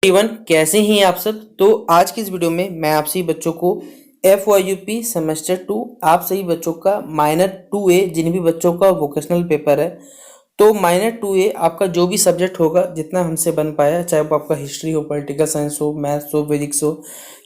Everyone, कैसे हैं आप सब। तो आज की इस वीडियो में मैं आप सभी बच्चों को FYUP सेमेस्टर 2 आप सभी बच्चों का माइनर 2A जिन भी बच्चों का वोकेशनल पेपर है, तो माइनर 2A आपका जो भी सब्जेक्ट होगा जितना हमसे बन पाया, चाहे वो आपका हिस्ट्री हो, पॉलिटिकल साइंस हो, मैथ्स हो, फिजिक्स हो,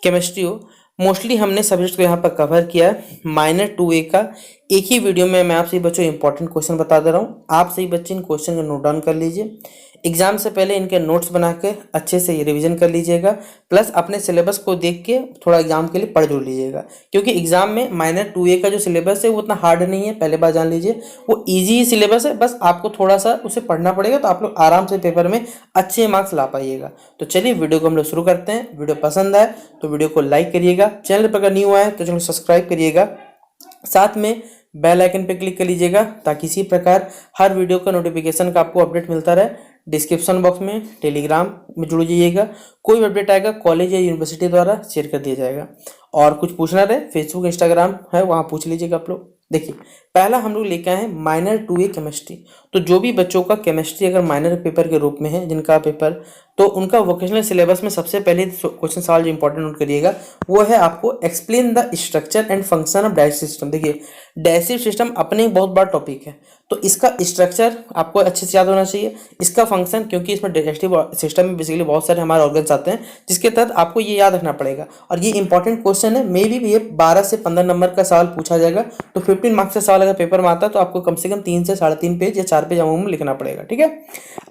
केमिस्ट्री हो, मोस्टली हमने सब्जेक्ट को यहाँ पर कवर किया है। माइनर 2A का एक ही वीडियो में मैं आप सभी बच्चों इंपॉर्टेंट क्वेश्चन बता दे रहा हूँ। आप सभी बच्चे इन क्वेश्चन को नोट डाउन कर लीजिए। एग्जाम से पहले इनके नोट्स बना के अच्छे से रिवीजन कर लीजिएगा, प्लस अपने सिलेबस को देख के थोड़ा एग्जाम के लिए पढ़ जरूर लीजिएगा, क्योंकि एग्जाम में माइनर 2A का जो सिलेबस है वो उतना हार्ड नहीं है। पहले बार जान लीजिए, वो इजी ही सिलेबस है, बस आपको थोड़ा सा उसे पढ़ना पड़ेगा, तो आप लोग आराम से पेपर में अच्छे मार्क्स ला पाइएगा। तो चलिए वीडियो को हम लोग शुरू करते हैं। वीडियो पसंद आए तो वीडियो को लाइक करिएगा, चैनल पर अगर न्यू आए तो चैनल सब्सक्राइब करिएगा, साथ में बेल आइकन पे क्लिक कर लीजिएगा ताकि इसी प्रकार हर वीडियो का नोटिफिकेशन का आपको अपडेट मिलता रहे। डिस्क्रिप्शन बॉक्स में टेलीग्राम में जुड़ जाइएगा, कोई भी अपडेट आएगा कॉलेज या यूनिवर्सिटी द्वारा शेयर कर दिया जाएगा। और कुछ पूछना रहे, फेसबुक इंस्टाग्राम है, वहाँ पूछ लीजिएगा आप लोग। देखिए, पहला हम लोग लेके आए हैं माइनर 2A केमिस्ट्री। तो जो भी बच्चों का केमिस्ट्री अगर माइनर पेपर के रूप में है, जिनका पेपर, तो उनका वोकेशनल सिलेबस में सबसे पहले क्वेश्चन सवाल जो इंपॉर्टेंट नोट करिएगा वो है आपको explain the structure and function of digestive system. देखिए, डाइजेस्टिव सिस्टम अपने एक बहुत बड़ा टॉपिक है, तो इसका स्ट्रक्चर आपको अच्छे से याद होना चाहिए, इसका फंक्शन, क्योंकि इसमें डाइजेस्टिव सिस्टम में बेसिकली बहुत सारे हमारे ऑर्गन्स आते हैं, जिसके तहत आपको ये याद रखना पड़ेगा। और ये इंपॉर्टेंट क्वेश्चन है, मे बी ये 12 से 15 नंबर का सवाल पूछा जाएगा। तो 15 मार्क्स का सवाल अगर पेपर में आता है तो आपको कम से कम 3 से 3.5 पेज या 4 पेज अमूमन लिखना पड़ेगा। ठीक है,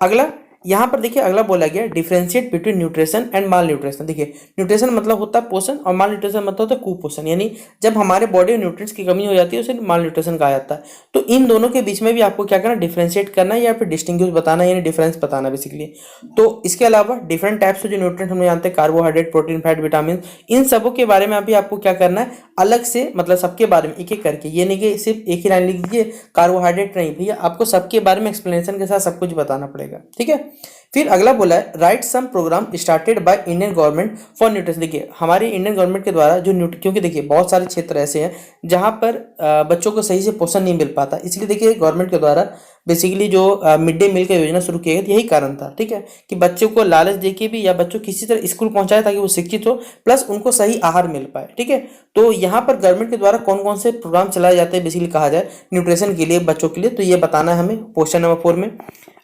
अगला यहाँ पर देखिए, अगला बोला गया differentiate between nutrition and mall nutrition. देखिए, न्यूट्रिशन मतलब होता है पोषण और माल न्यूट्रिशन मतलब होता है कुपोषण, यानी जब हमारे बॉडी में न्यूट्रिएंट्स की कमी हो जाती है उसे माल न्यूट्रिशन कहा जाता है। तो इन दोनों के बीच में भी आपको क्या करना, डिफरेंशिएट करना या फिर डिस्टिंग्विश बताना, यानी डिफरेंस बताना बेसिकली। तो इसके अलावा डिफरेंट टाइप्स के जो न्यूट्रिएंट हम जानते हैं, कार्बोहाइड्रेट, प्रोटीन, फैट, विटामिन, इन सबों के बारे में अभी आपको क्या करना है, अलग से, मतलब सबके बारे में एक एक करके, ये नहीं कि सिर्फ एक ही लाइन लिख दीजिए कार्बोहाइड्रेट, नहीं भैया, आपको सबके बारे में एक्सप्लेनेशन के साथ सब कुछ बताना पड़ेगा। ठीक है, फिर अगला बोला है write some program started by Indian government for nutrition. देखिए, हमारी इंडियन गवर्नमेंट के द्वारा जो क्योंकि देखिए बहुत सारे क्षेत्र ऐसे हैं जहां पर बच्चों को सही से पोषण नहीं मिल पाता, इसलिए देखिए गवर्नमेंट के द्वारा बेसिकली जो मिड डे मील का योजना शुरू किया गया, यही कारण था। ठीक है, कि बच्चों को लालच देके भी या बच्चों किसी तरह स्कूल पहुंचाए ताकि वो शिक्षित हो, प्लस उनको सही आहार मिल पाए। ठीक है, तो यहाँ पर गवर्नमेंट के द्वारा कौन कौन से प्रोग्राम चलाए जाते हैं बेसिकली कहा जाए न्यूट्रिशन के लिए, बच्चों के लिए, तो ये बताना है हमें क्वेश्चन नंबर 4 में।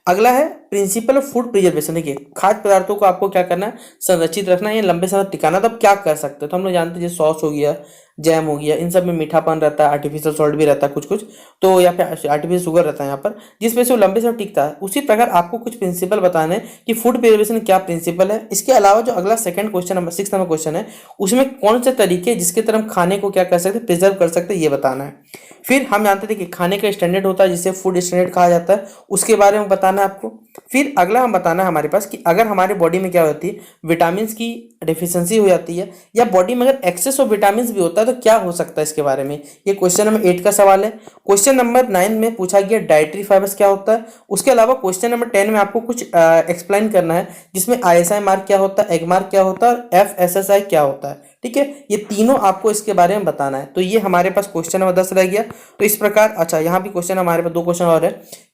अगला है प्रिंसिपल ऑफ फूड प्रिजर्वेशन। देखिए, खाद्य पदार्थों को आपको क्या करना है, संरक्षित रखना है या लंबे समय टिकाना। तो अब क्या कर सकते हो, तो हम लोग जानते हैं जैसे सॉस हो गया, जैम हो गया, इन सब में मीठापन रहता है, आर्टिफिशियल सॉल्ट भी रहता है कुछ कुछ, तो या फिर आर्टिफिशियल शुगर रहता है यहाँ पर, जिस वजह से वो लंबे समय टिकता है। उसी प्रकार आपको कुछ प्रिंसिपल बताने हैं कि फूड प्रिजर्वेशन क्या प्रिंसिपल है। इसके अलावा जो अगला second question number 6 number question है, उसमें कौन से तरीके जिसके तरह हम खाने को क्या कर सकते हैं, प्रिजर्व कर सकते हैं, ये बताना है। फिर हम जानते थे कि खाने का स्टैंडर्ड होता है जिसे फूड स्टैंडर्ड कहा जाता है, उसके बारे में बताना है आपको। फिर अगला हम बताना है हमारे पास कि अगर हमारे बॉडी में क्या होती है, विटामिन की डिफिशियंसी हो जाती है, या बॉडी में अगर एक्सेस ऑफ विटामिन भी होता है तो क्या हो सकता है, इसके बारे में ये क्वेश्चन नंबर 8 का सवाल है। क्वेश्चन नंबर 9 में पूछा गया डाइटरी फाइबर्स क्या होता है। उसके अलावा क्वेश्चन नंबर 10 में आपको कुछ एक्सप्लेन करना है, जिसमें ISI मार्क क्या होता है, एग मार्क क्या होता है और FSSI क्या होता है। ठीक है, ये तीनों आपको इसके बारे में बताना है। तो ये हमारे पास क्वेश्चन नंबर 10 रह गया। तो इस प्रकार, अच्छा यहाँ भी क्वेश्चन हमारे पास 2 क्वेश्चन और है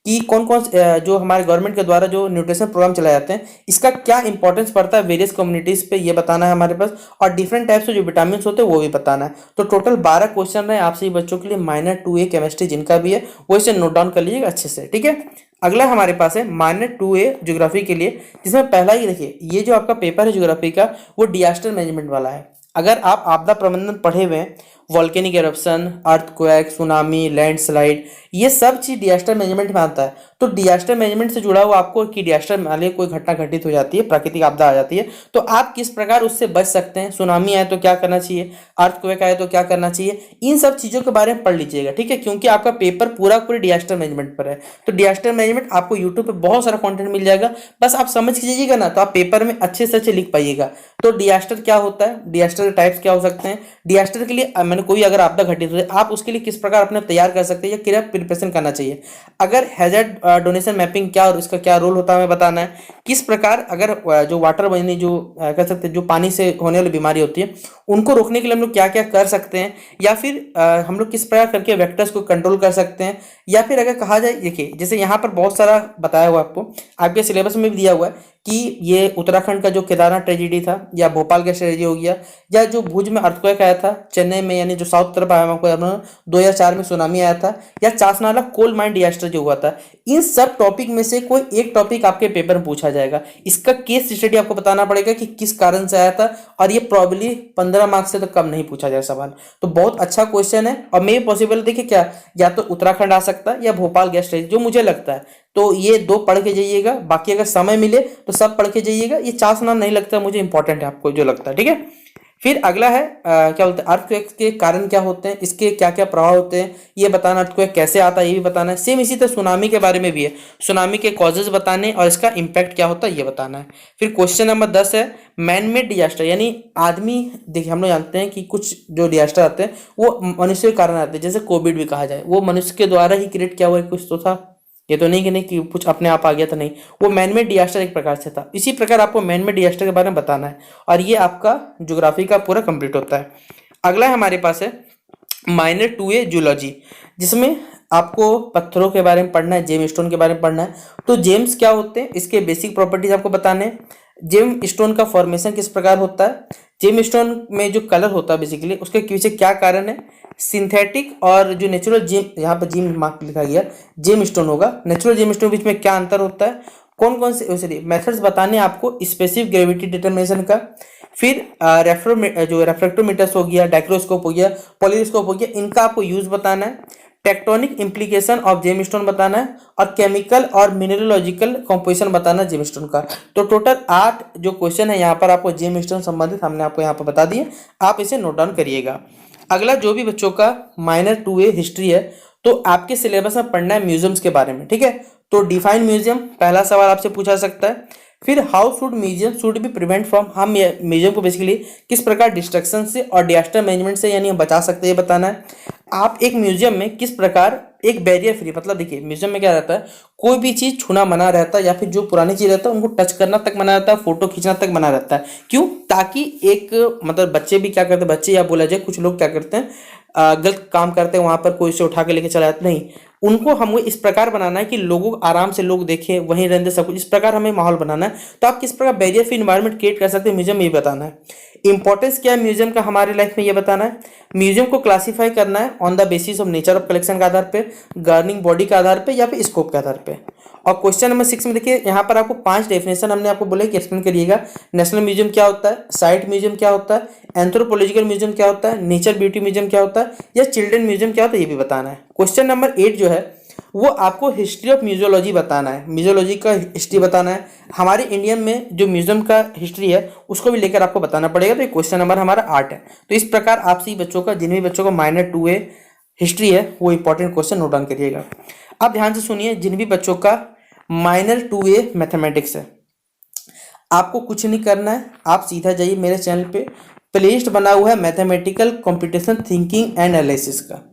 कि कौन कौन जो हमारे गवर्नमेंट के द्वारा जो न्यूट्रिशन प्रोग्राम चलाए जाते हैं, इसका क्या इंपॉर्टेंस पड़ता है वेरियस कम्युनिटीज पे, ये बताना है हमारे पास। और डिफरेंट टाइप्स के जो विटामिन होते हैं वो भी बताना है। तो टोटल 12 क्वेश्चन रहे आप सभी बच्चों के लिए माइनर 2A केमिस्ट्री जिनका भी है, वो इसे नोट डाउन कर लीजिएगा अच्छे से। ठीक है, अगला हमारे पास है माइनर 2A ज्योग्राफी के लिए, जिसमें पहला ही देखिए, ये जो आपका पेपर है ज्योग्राफी का, वो डिजास्टर मैनेजमेंट वाला है। अगर आप आपदा प्रबंधन पढ़े हुए हैं, volcanic eruption, earthquake, tsunami, landslide, ये सब चीज डिजास्टर मैनेजमेंट में आता है। तो डिजास्टर मैनेजमेंट से जुड़ा हुआ आपको कि डिजास्टर में कोई घटना घटित हो जाती है, प्राकृतिक आपदा आ जाती है, तो आप किस प्रकार उससे बच सकते हैं, सुनामी आए तो क्या करना चाहिए, अर्थक्वेक आए तो क्या करना चाहिए, इन सब चीजों के बारे में पढ़ लीजिएगा। ठीक है, क्योंकि आपका पेपर पूरा पूरे डिजास्टर मैनेजमेंट पर है। तो डिजास्टर मैनेजमेंट आपको यूट्यूब पे बहुत सारा कंटेंट मिल जाएगा, बस आप समझ लीजिएगा ना, तो आप पेपर में अच्छे से अच्छे लिख पाइएगा। तो डिजास्टर क्या होता है, डिजास्टर के टाइप्स क्या हो सकते हैं, डिजास्टर के लिए मैंने कोई अगर आपदा घटित हो आप उसके लिए किस प्रकार अपने तैयार कर सकते हैं या क्या प्रिपरेशन करना चाहिए, अगर हैजर्ड डोनेशन मैपिंग क्या और इसका क्या रोल होता है हमें बताना है, किस प्रकार अगर जो वाटर बनी जो कह सकते हैं जो पानी से होने वाली बीमारी होती है उनको रोकने के लिए हम लोग क्या क्या कर सकते हैं, या फिर हम लोग किस प्रकार करके वेक्टर्स को कंट्रोल कर सकते हैं, या फिर अगर कहा जाए, देखिए जैसे यहाँ पर बहुत सारा बताया हुआ आपको, आपके सिलेबस में भी दिया हुआ है कि ये उत्तराखंड का जो केदारनाथ ट्रेजेडी था, या भोपाल का ट्रेजेडी हो गया, या जो भुज में अर्थक्वेक आया था चेन्नई में, यानी जो साउथ तरफ आया हमको 2004 में सुनामी आया था, या चासनाला कोल माइन डिजास्टर जो हुआ था, इन सब टॉपिक में से कोई एक टॉपिक आपके पेपर में पूछा जाएगा। इसका केस स्टडी आपको बताना पड़ेगा कि किस कारण से आया था, और ये प्रॉब्ली 15 मार्क्स से तो कम नहीं पूछा जाए सवाल। तो बहुत अच्छा क्वेश्चन है, और मे पॉसिबल देखिए क्या, या तो उत्तराखंड आ सकता है या भोपाल गैस ट्रेजेडी, जो मुझे लगता है। तो ये दो पढ़ के जाइएगा, बाकी अगर समय मिले तो सब पढ़ के जाइएगा। ये चासना नहीं लगता मुझे इंपॉर्टेंट है, आपको जो लगता है, ठीक है। फिर अगला है क्या बोलते हैं, अर्थक्वेक के कारण क्या होते हैं, इसके क्या क्या प्रभाव होते हैं ये बताना, अर्थक्वेक कैसे आता है ये भी बताना है। सेम इसी तरह सुनामी के बारे में भी है, सुनामी के कॉजेज बताने और इसका इम्पैक्ट क्या होता है ये बताना है। फिर क्वेश्चन नंबर 10 है मैन मेड डिजास्टर, यानी आदमी, देखिए हम लोग जानते हैं कि कुछ जो डिजास्टर आते हैं वो मनुष्य के कारण आते हैं, जैसे कोविड भी कहा जाए, वो मनुष्य के द्वारा ही क्रिएट किया हुआ कुछ तो था, ये तो नहीं कि नहीं कि कुछ अपने आप आ गया था, नहीं, वो मैनमेड डिजास्टर एक प्रकार से था। इसी प्रकार आपको मैनमेड डिजास्टर के बारे में बताना है, और ये आपका ज्योग्राफी का पूरा कंप्लीट होता है। अगला है हमारे पास है माइनर 2A जूलॉजी, जिसमें आपको पत्थरों के बारे में पढ़ना है, जेम स्टोन के बारे में पढ़ना है। तो जेम्स क्या होते हैं, इसके बेसिक प्रॉपर्टीज आपको बताने हैं। जेम स्टोन का फॉर्मेशन किस प्रकार होता है, जेम स्टोन में जो कलर होता है बेसिकली उसके पीछे क्या कारण है, सिंथेटिक और जो नेचुरल जेम, यहाँ पर जेम मार्क लिखा गया, जेम स्टोन होगा, नेचुरल जेम स्टोन बीच में क्या अंतर होता है, कौन कौन से मेथड्स बताने आपको स्पेसिफिक ग्रेविटी डिटर्मिनेशन का। फिर जो रेफ्रेक्टोमीटर्स हो गया, डाइक्रोस्कोप हो गया, पॉलीस्कोप हो गया, इनका आपको यूज बताना है। टेक्टोनिक इम्प्लीकेशन ऑफ जेमस्टोन बताना है, और केमिकल और मिनरलोजिकल कॉम्पोजिशन बताना है जेमस्टोन का। तो टोटल 8 जो क्वेश्चन है यहाँ पर आपको जेमस्टोन संबंधित हमने आपको यहाँ पर बता दिए, आप इसे नोट डाउन करिएगा। अगला जो भी बच्चों का माइनर 2A हिस्ट्री है, तो आपके सिलेबस में पढ़ना है म्यूजियम्स के बारे में, ठीक है। तो डिफाइन म्यूजियम पहला सवाल आपसे पूछा सकता है। फिर how should museum should be prevent from, हम म्यूजियम को बेसिकली किस प्रकार डिस्ट्रक्शन से और डिजास्टर मैनेजमेंट से यानी हम बचा सकते हैं ये बताना है। आप एक म्यूजियम में किस प्रकार एक बैरियर फ्री, मतलब देखिए म्यूजियम में क्या रहता है, कोई भी चीज छूना मना रहता है, या फिर जो पुरानी चीज रहता है उनको टच करना तक मना रहता है, फोटो खींचना तक मना रहता है। क्यों, ताकि एक मतलब बच्चे भी क्या करते हैं, बच्चे या बोला जाए कुछ लोग क्या करते हैं, गलत काम करते हैं, वहां पर कोई से उठा के लेके चला जाता, नहीं, उनको हमको इस प्रकार बनाना है कि लोगों आराम से लोग देखें, वहीं रहने सब कुछ, इस प्रकार हमें माहौल बनाना है। तो आप किस प्रकार बैरियर फ्री इन्वायरमेंट क्रिएट कर सकते हैं म्यूजियम में ये बताना है। इंपॉर्टेंस क्या है म्यूजियम का हमारे लाइफ में ये बताना है। म्यूजियम को क्लासीफाई करना है on the basis of nature of collection के आधार पे, गवर्निंग बॉडी के आधार पे, या फिर स्कोप के आधार पे। और क्वेश्चन नंबर 6 में देखिए यहाँ पर आपको 5 डेफिनेशन हमने आपको बोला कि एक्सप्लेन करिएगा। नेशनल म्यूजियम क्या होता है, साइट म्यूजियम क्या होता है, एंथ्रोपोलॉजिकल म्यूजियम क्या होता है, नेचर ब्यूटी म्यूजियम क्या होता है, या चिल्ड्रन म्यूजियम क्या होता है ये भी बताना है। क्वेश्चन नंबर 8 जो है वो आपको हिस्ट्री ऑफ म्यूजियोलॉजी बताना है, म्यूजियोलॉजी का हिस्ट्री बताना है। हमारे इंडियन में जो म्यूजियम का हिस्ट्री है उसको भी लेकर आपको बताना पड़ेगा। तो ये क्वेश्चन नंबर हमारा 8 है। तो इस प्रकार आप सभी बच्चों का, जिन भी बच्चों का माइनर 2A हिस्ट्री है वो इंपॉर्टेंट क्वेश्चन नोट डाउन करिएगा। अब ध्यान से सुनिए, जिन भी बच्चों का माइनर 2A मैथमेटिक्स है, आपको कुछ नहीं करना है, आप सीधा जाइए मेरे चैनल पे, प्लेलिस्ट बना हुआ है mathematical computation thinking and analysis का।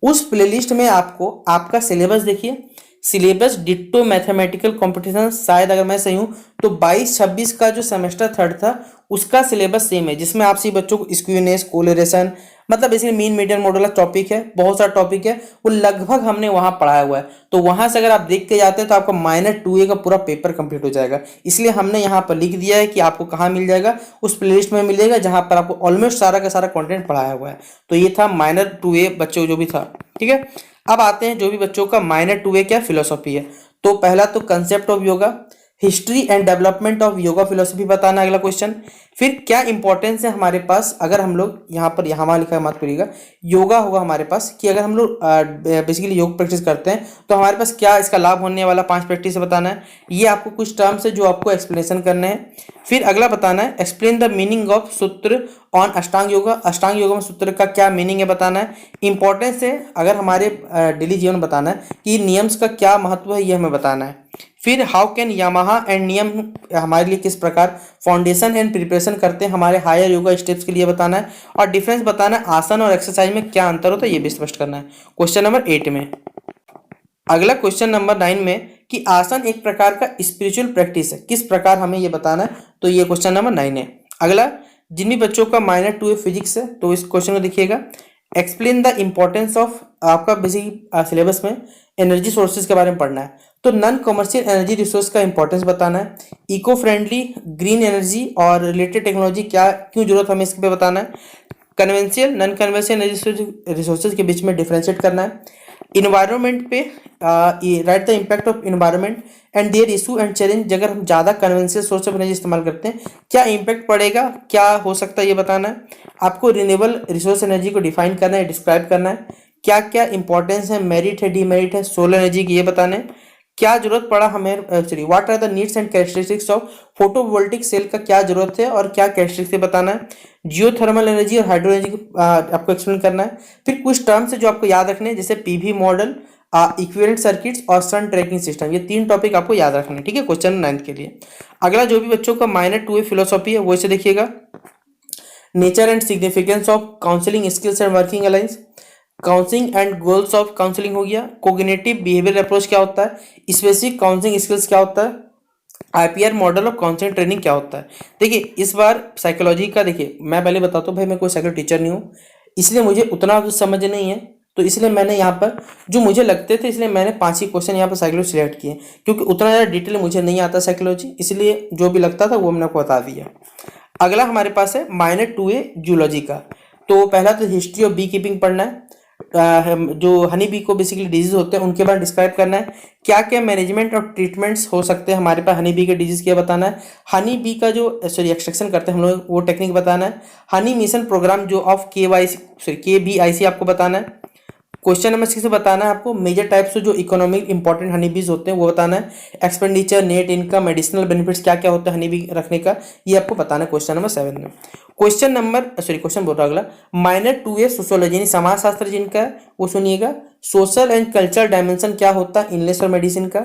उस प्लेलिस्ट में आपको आपका सिलेबस देखिए, सिलेबस डिट्टो मैथमेटिकल कंपटीशन, शायद अगर मैं सही हूँ तो 22-26 का जो सेमेस्टर 3rd था उसका सिलेबस सेम है, जिसमें आप सभी बच्चों को स्क्यूनेस, कोरिलेशन, मतलब इसलिए मीन मीडियन मॉडल टॉपिक है, बहुत सारा टॉपिक है, वो लगभग हमने वहां पढ़ाया हुआ है। तो वहां से अगर आप देख के जाते हैं तो आपका माइनर 2A का पूरा पेपर कंप्लीट हो जाएगा। इसलिए हमने यहाँ पर लिख दिया है कि आपको कहाँ मिल जाएगा, उस प्लेलिस्ट में मिलेगा जहां पर आपको ऑलमोस्ट सारा का सारा कंटेंट पढ़ाया हुआ है। तो ये था माइनर 2A बच्चों जो भी था, ठीक है। अब आते हैं जो भी बच्चों का माइनर 2A क्या फिलोसॉफी है। तो पहला तो concept of yoga, history and development of yoga philosophy बताना अगला क्वेश्चन। फिर क्या इंपॉर्टेंस है हमारे पास, अगर हम लोग यहाँ पर यहाँ लिखा है मत करिएगा, योगा होगा हमारे पास कि अगर हम लोग बेसिकली योग प्रैक्टिस करते हैं तो हमारे पास क्या इसका लाभ होने वाला 5 प्रैक्टिस बताना है। ये आपको कुछ टर्म्स है जो आपको एक्सप्लेनेशन करने हैं। फिर अगला बताना है एक्सप्लेन द मीनिंग ऑफ सूत्र ऑन अष्टांग योगा, अष्टांग योगा में सूत्र का क्या मीनिंग है बताना है। इंपॉर्टेंस है अगर हमारे डेली जीवन में बताना है कि नियम्स का क्या महत्व है ये हमें बताना है। फिर हाउ कैन यामाहा एंड नियम हमारे लिए किस प्रकार फाउंडेशन एंड प्रिपरेशन करते हैं हमारे हायर योगा स्टेप्स के लिए बताना है। और डिफरेंस बताना है आसन और एक्सरसाइज में क्या अंतर होता है ये भी स्पष्ट करना है क्वेश्चन नंबर 8 में। अगला क्वेश्चन नंबर 9 में कि आसन एक प्रकार का स्पिरिचुअल प्रैक्टिस है, किस प्रकार हमें ये बताना है। तो ये क्वेश्चन नंबर 9 है। अगला जिन भी बच्चों का माइनर 2A फिजिक्स है तो इस क्वेश्चन को देखिएगा, एक्सप्लेन द इम्पोर्टेंस ऑफ, आपका बेसिक सिलेबस में एनर्जी सोर्सेज के बारे में पढ़ना है, तो नॉन कमर्शियल एनर्जी रिसोर्स का इंपॉर्टेंस बताना है, इको फ्रेंडली ग्रीन एनर्जी और रिलेटेड टेक्नोलॉजी क्या क्यों जरूरत हमें इसके पे बताना है, conventional non conventional energy resources के बीच में डिफरेंशिएट करना है, इन्वायरमेंट पे right the impact of environment and there issue and challenge, अगर हम ज़्यादा कन्वेंशियल सोर्स ऑफ एनर्जी इस्तेमाल करते हैं क्या इम्पैक्ट पड़ेगा, क्या हो सकता है ये बताना है। आपको रिन्यूएबल रिसोर्स एनर्जी को डिफाइन करना है, डिस्क्राइब करना है, क्या क्या इंपॉर्टेंस है, मेरिट है, डीमेरिट है सोलर एनर्जी की, ये बताना है। क्या जरूरत पड़ा हमें, sorry what are the needs and characteristics of photovoltaic cell का क्या जरूरत है और क्या कैरेक्टरिस्टिक्स बताना है। जियोथर्मल एनर्जी और हाइड्रो एनर्जी आपको एक्सप्लेन करना है। फिर कुछ टर्म्स है जो आपको याद रखने हैं, जैसे पीवी मॉडल, इक्विवेलेंट सर्किट्स और सन ट्रैकिंग सिस्टम, ये 3 टॉपिक आपको याद रखने हैं, ठीक है, क्वेश्चन 9 के लिए। अगला जो भी बच्चों का माइनर 2A फिलोसॉफी है वो इसे देखिएगा। Nature and significance of counselling skills and working alliance, counselling and goals of counselling हो गया। कोग्निटिव बिहेवियर अप्रोच क्या होता है, स्पेसिफिक काउंसलिंग स्किल्स क्या होता है, IPR model of counselling training क्या होता है। देखिए इस बार साइकोलॉजी का, देखिए मैं पहले बताता हूँ भाई, मैं कोई साइकोलॉजी टीचर नहीं हूँ, इसलिए मुझे उतना तो समझ नहीं है, तो इसलिए मैंने यहाँ पर जो मुझे लगते थे इसलिए मैंने 5 ही क्वेश्चन यहाँ पर साइकोलॉजी सिलेक्ट किए, क्योंकि उतना ज़्यादा डिटेल मुझे नहीं आता साइकोलॉजी, इसलिए जो भी लगता था वो मैंने आपको बता दिया। अगला हमारे पास है माइनर 2A जूलॉजी का। तो पहला तो हिस्ट्री ऑफ बी कीपिंग पढ़ना है, जो हनी बी को बेसिकली डिजीज होते हैं उनके बारे में डिस्क्राइब करना है, क्या क्या मैनेजमेंट और ट्रीटमेंट्स हो सकते हैं हमारे पास हनी बी के डिजीज क्या बताना है, हनी बी का जो सॉरी एक्सट्रैक्शन करते हैं हम लोग वो टेक्निक बताना है, हनी मिशन प्रोग्राम जो ऑफ KBIC आपको बताना है। क्वेश्चन नंबर 6 बताना है आपको मेजर टाइप्स जो इकोनॉमिक इंपॉर्टेंट हनी बीज होते हैं वो बताना है, expenditure, net income, additional benefits क्या क्या होता है हनी बी रखने का, ये आपको बताना है क्वेश्चन नंबर 7 में। क्वेश्चन बोल रहा अगला, माइनर 2A सोशियोलॉजी यानी समाजशास्त्र जिनका है वो सुनिएगा। सोशल एंड कल्चरल डायमेंशन क्या होता है इलनेस और मेडिसिन का,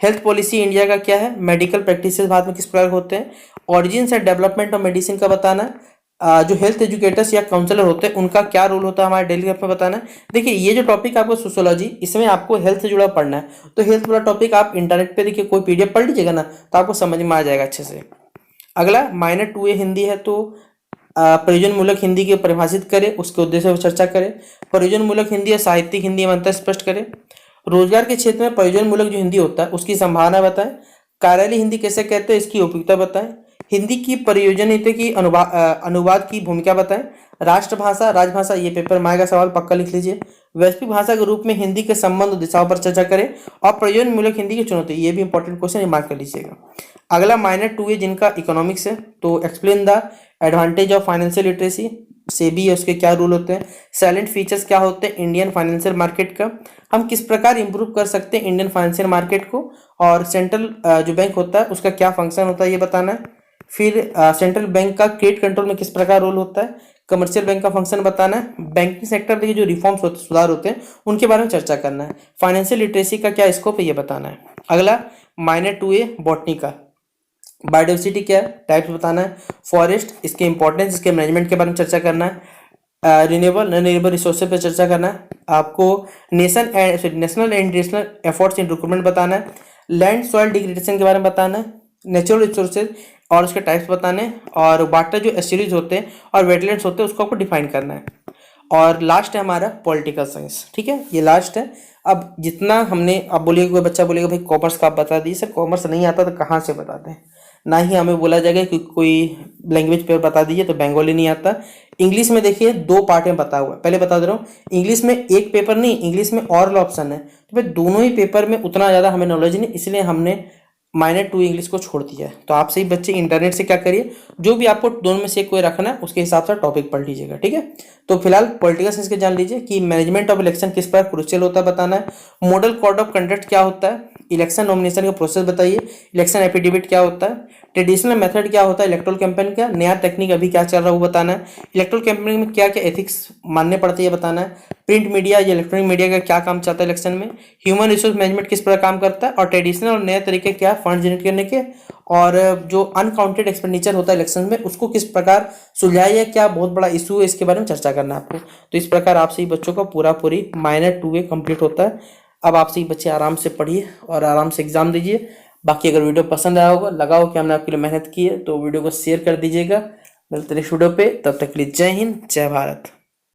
हेल्थ पॉलिसी इंडिया का क्या है, मेडिकल प्रैक्टिसेस भारत में किस प्रकार होते हैं, origins and development of medicine का बताना है, जो हेल्थ एजुकेटर्स या काउंसलर होते हैं उनका क्या रोल होता है हमारे डेली लाइफ में बताना है। देखिए ये जो टॉपिक आपको सोशियोलॉजी, इसमें आपको हेल्थ से जुड़ा पढ़ना है, तो हेल्थ वाला टॉपिक आप इंटरनेट पे देखिए कोई PDF पढ़ लीजिएगा ना तो आपको समझ में आ जाएगा अच्छे से। अगला माइनर 2A हिंदी है, तो प्रयोजन मूलक हिंदी की परिभाषित करें, उसके उद्देश्य पर चर्चा करें, प्रयोजन मूलक हिंदी और साहित्यिक हिंदी में अंतर स्पष्ट करें, रोजगार के क्षेत्र में प्रयोजन मूलक जो हिंदी होता है उसकी संभावना बताएं, कार्यालय हिंदी कैसे कहते हैं इसकी उपयुक्तता बताएं, हिंदी की प्रयोजनीयता की अनुवाद की भूमिका बताएं, राष्ट्रभाषा राजभाषा, ये पेपर में आएगा सवाल पक्का लिख लीजिए, वैश्विक भाषा के रूप में हिंदी के संबंध और दिशाओं पर चर्चा करें, और प्रयोजन मूलक हिंदी की चुनौती, ये भी इंपॉर्टेंट क्वेश्चन मार्क कर लीजिएगा। अगला माइनर 2A जिनका इकोनॉमिक्स है, तो explain the advantage of financial literacy, SEBI है उसके क्या रूल होते हैं, साइलेंट फीचर्स क्या होते हैं इंडियन फाइनेंशियल मार्केट का, हम किस प्रकार इंप्रूव कर सकते हैं इंडियन फाइनेंशियल मार्केट को, और सेंट्रल जो बैंक होता है उसका क्या फंक्शन होता है ये बताना है। फिर सेंट्रल बैंक का क्रेडिट कंट्रोल में किस प्रकार रोल होता है, कमर्शियल बैंक का फंक्शन बताना है, बैंकिंग सेक्टर के जो रिफॉर्म्स होते सुधार होते हैं उनके बारे में चर्चा करना है, फाइनेंशियल लिटरेसी का क्या स्कोप है ये बताना है। अगला माइनर 2A बॉटनी का, बायोडाइवर्सिटी क्या है, टाइप्स बताना है, फॉरेस्ट इसके इंपॉर्टेंस इसके मैनेजमेंट के बारे में चर्चा करना है, रिन्यूएबल नॉन रिन्यूएबल रिसोर्सेज पर चर्चा करना है, आपको national and international efforts in recruitment बताना है, लैंड सॉइल डिग्रेडेशन के बारे में बताना है, नेचुरल रिसोर्सेज और उसके टाइप्स बताने हैं, और वाटर जो एस्चुरीज होते हैं और वेटलैंड्स होते हैं उसको आपको डिफाइन करना है, और लास्ट है हमारा पॉलिटिकल साइंस, ठीक है ये लास्ट है। अब जितना हमने, अब बोलिएगा कोई बच्चा बोलेगा भाई कॉमर्स का आप बता दीजिए, सर कॉमर्स नहीं आता तो कहाँ से बताते हैं, ना ही हमें बोला जाएगा कि कोई लैंग्वेज पेपर बता दीजिए तो बंगाली नहीं आता। इंग्लिश में देखिए 2 पार्ट में बता हुआ है, पहले बता दे रहा हूँ, इंग्लिश में एक पेपर नहीं, इंग्लिश में ऑरल ऑप्शन है, तो भाई दोनों ही पेपर में उतना ज़्यादा हमें नॉलेज नहीं, इसलिए हमने माइनर 2 इंग्लिश को छोड़ दिया है। तो आप सही बच्चे इंटरनेट से क्या करिए, जो भी आपको दोनों में से कोई रखना है उसके हिसाब से टॉपिक पढ़ लीजिएगा, ठीक है। तो फिलहाल पॉलिटिकल साइंस के जान लीजिए कि मैनेजमेंट ऑफ इलेक्शन किस प्रकार क्रूशियल होता है बताना है, मॉडल कोड ऑफ कंडक्ट क्या होता है, इलेक्शन नॉमिनेशन का प्रोसेस बताइए, इलेक्शन एफिडेविट क्या होता है, ट्रेडिशनल मेथड क्या होता है इलेक्ट्रल कैंपेन का, नया टेक्निक अभी क्या चल रहा है वो बताना है, इलेक्ट्रल कैंपेन में क्या क्या एथिक्स मानने पड़ते हैं ये बताना है, प्रिंट मीडिया या इलेक्ट्रॉनिक मीडिया का क्या काम चलता है इलेक्शन में, ह्यूमन रिसोर्स मैनेजमेंट किस प्रकार काम करता है, और ट्रेडिशनल और नए तरीके क्या फंड जनरेट करने के, और जो अनकाउंटेड एक्सपेंडिचर होता है इलेक्शन में उसको किस प्रकार सुलझाया जाए, क्या बहुत बड़ा इशू है इसके बारे में चर्चा करना है आपको। तो इस प्रकार आपसे ही बच्चों का पूरी माइनर 2A कंप्लीट होता है। अब आपसे ही बच्चे आराम से पढ़िए और आराम से एग्जाम दीजिए। बाकी अगर वीडियो पसंद आया होगा, लगा हो कि हमने आपके लिए मेहनत की है, तो वीडियो को शेयर कर दीजिएगा। मिलते नेक्स्ट वीडियो पे, तब तक के लिए जय हिंद जय भारत।